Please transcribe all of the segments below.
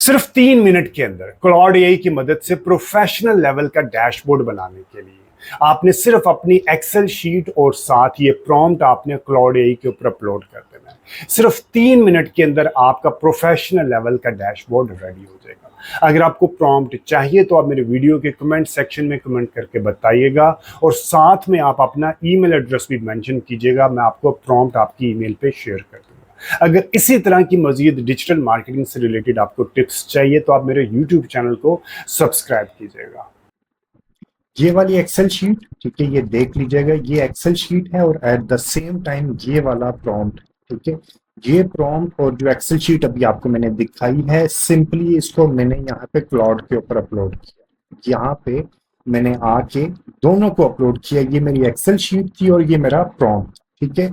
सिर्फ 3 मिनट के अंदर क्लाउड एआई की मदद से प्रोफेशनल लेवल का डैशबोर्ड बनाने के लिए आपने सिर्फ अपनी एक्सेल शीट और साथ ये प्रॉम्प्ट आपने क्लाउड एआई के ऊपर अपलोड कर देना है। सिर्फ 3 मिनट के अंदर आपका प्रोफेशनल लेवल का डैशबोर्ड रेडी हो जाएगा। अगर आपको प्रॉम्प्ट चाहिए तो आप मेरे वीडियो के कमेंट सेक्शन में कमेंट करके बताइएगा और साथ में आप अपना ईमेल एड्रेस भी मेंशन कीजिएगा। मैं आपको प्रॉम्प्ट आपकी ईमेल पे शेयर कर दूंगा। अगर इसी तरह की मजीद डिजिटल मार्केटिंग से रिलेटेड आपको टिप्स चाहिए तो आप मेरे यूट्यूब चैनल को सब्सक्राइब कीजिएगा। ये वाली एक्सेल शीट, ठीक है, ये देख लीजिएगा, ये एक्सेल शीट है और एट द सेम टाइम ये वाला प्रॉम्प्ट, ठीक है। ये प्रॉम्प्ट और जो एक्सेल शीट अभी आपको मैंने दिखाई है, सिंपली इसको मैंने यहाँ पे क्लाउड के ऊपर अपलोड किया। यहाँ पे मैंने आके दोनों को अपलोड किया। ये मेरी एक्सेल शीट थी और ये मेरा प्रॉम्प्ट, ठीक है।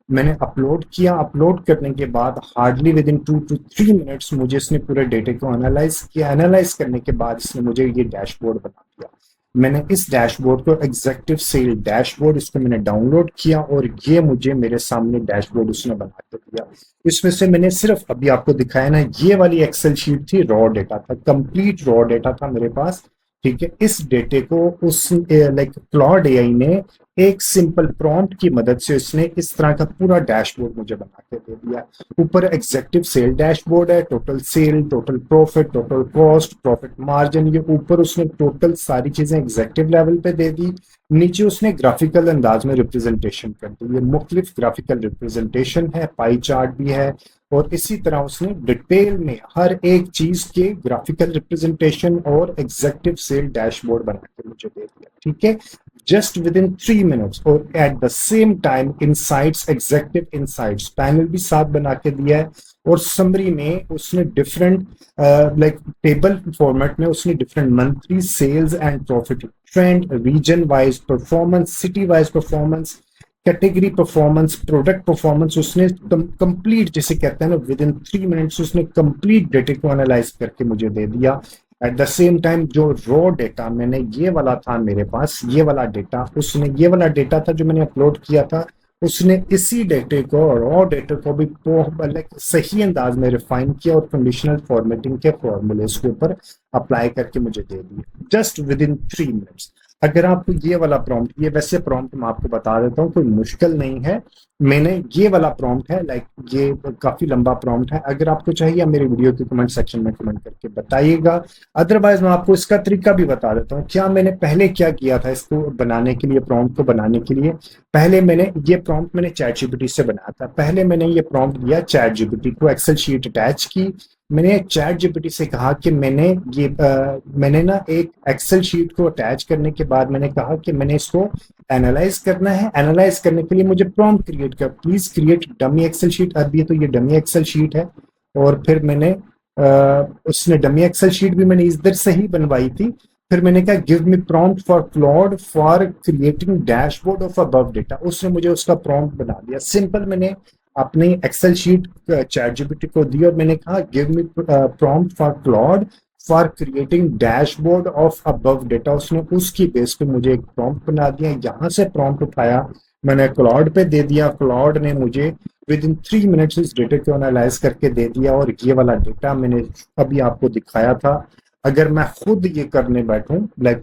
मैंने अपलोड किया। अपलोड करने के बाद hardly with in 2 to 3 minutes मुझे इसने पूरे डेटे को एनालाइज किया। एनालाइज करने के बाद इसने मुझे ये डैशबोर्ड बना दिया। मैंने इस डैशबोर्ड को एग्जेक्टिव सेल डैशबोर्ड, इसको मैंने डाउनलोड किया और ये मुझे मेरे सामने डैशबोर्ड उसने बना के दिया। इसमें से मैंने सिर्फ अभी आपको दिखाया ना, ये वाली एक्सेल शीट थी, रॉ डेटा था, कंप्लीट रॉ डेटा था मेरे पास, ठीक है। इस डेटे को उस क्लाउड एआई ने एक सिंपल प्रॉम्प्ट की मदद से उसने इस तरह का पूरा डैशबोर्ड मुझे बना के दे दिया। ऊपर एग्जेक्टिव सेल डैशबोर्ड है, total sale, total profit, total cost, profit margin, ये ऊपर उसने टोटल सारी चीजें एग्जेक्टिव लेवल पे दे दी। नीचे उसने ग्राफिकल अंदाज में रिप्रेजेंटेशन कर दी। ये मुख्तलिफ ग्राफिकल रिप्रेजेंटेशन है, पाई चार्ट भी है और इसी तरह उसने डिटेल में हर एक चीज के ग्राफिकल रिप्रेजेंटेशन और एग्जेक्टिव सेल डैशबोर्ड बना के मुझे दे दिया, ठीक है, जस्ट विद इन 3 मिनट्स। और eight the same time insights, executive insights panel भी साथ बना के दिया है और समरी में उसने डिफरेंट टेबल फॉर्मेट में उसने different monthly sales and profit trend, region wise performance, city wise performance, category performance, product performance, उसने कंप्लीट, जैसे कहते हैं ना, विद इन 3 मिनट्स उसने कंप्लीट डेटा को एनालाइज करके मुझे दे दिया। एट द सेम टाइम जो रॉ डेटा मैंने ये वाला था मेरे पास, ये वाला डेटा, उसने ये वाला डेटा था जो मैंने अपलोड किया था, उसने इसी डेटे को, रॉ डेटा को भी सही अंदाज में रिफाइन किया और कंडीशनल फॉर्मेटिंग के फॉर्मूले के ऊपर अप्लाई करके मुझे दे दिए जस्ट विद इन 3 मिनट्स। अगर आपको ये वाला प्रॉम्प्ट, ये वैसे प्रॉम्प्ट मैं आपको बता देता हूँ, कोई मुश्किल नहीं है। मैंने ये वाला प्रॉम्प्ट है, ये काफी लंबा प्रॉम्प्ट है। अगर आपको चाहिए मेरे वीडियो के कमेंट सेक्शन में कमेंट करके बताइएगा। अदरवाइज मैं आपको इसका तरीका भी बता देता हूँ। क्या मैंने पहले क्या किया था इसको बनाने के लिए, प्रॉम्प्ट को बनाने के लिए। पहले मैंने ये प्रॉम्प्ट मैंने चैट जीपीटी से बनाया था। पहले मैंने ये प्रॉम्प्ट दिया चैट जीपीटी को, एक्सेल शीट अटैच की। मैंने चैट जीपीटी से कहा कि मैंने ना एक एक्सेल शीट को अटैच करने के बाद मैंने कहा कि मैंने इसको एनालाइज करना है। एनालाइज करने के लिए मुझे प्रॉम्प्ट क्रिएट कर, please create dummy Excel sheet. अभी तो ये डमी एक्सेल शीट है और फिर मैंने उसने डमी एक्सेल शीट भी मैंने इधर से ही बनवाई थी। फिर मैंने कहा give me prompt for cloud for creating dashboard of above data. उसने मुझे उसका प्रॉम्प्ट बना दिया। सिंपल मैंने अपनी एक्सेल शीट चैट जीपीटी को दी और मैंने कहा give me prompt for cloud for creating dashboard of above data. उसने उसकी बेस पे मुझे एक प्रॉम्प्ट बना दिया। यहाँ से प्रॉम्प्ट उठाया, मैंने क्लाउड पे दे दिया। क्लाउड ने मुझे विद इन 3 मिनट्स इस डेटा को एनालाइज करके दे दिया। और ये वाला डेटा मैंने अभी आपको दिखाया था। अगर मैं खुद ये करने बैठूं,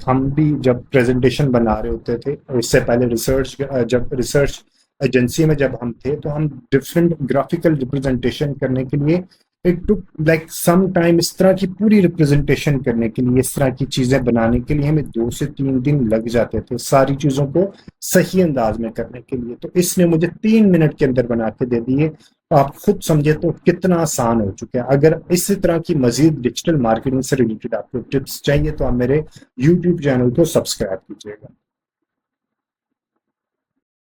हम भी जब प्रेजेंटेशन बना रहे होते थे, इससे पहले रिसर्च एजेंसी में जब हम थे, तो हम डिफरेंट ग्राफिकल रिप्रेजेंटेशन करने के लिए इट टुक सम टाइम। इस तरह की पूरी रिप्रेजेंटेशन करने के लिए, इस तरह की चीजें बनाने के लिए हमें 2 से 3 दिन लग जाते थे सारी चीजों को सही अंदाज में करने के लिए। तो इसने मुझे 3 मिनट के अंदर बना के दे दिए। तो आप खुद समझे तो कितना आसान हो चुका है। अगर इसी तरह की मजीद डिजिटल मार्केटिंग से रिलेटेड आपको टिप्स चाहिए तो आप मेरे यूट्यूब चैनल को सब्सक्राइब कीजिएगा।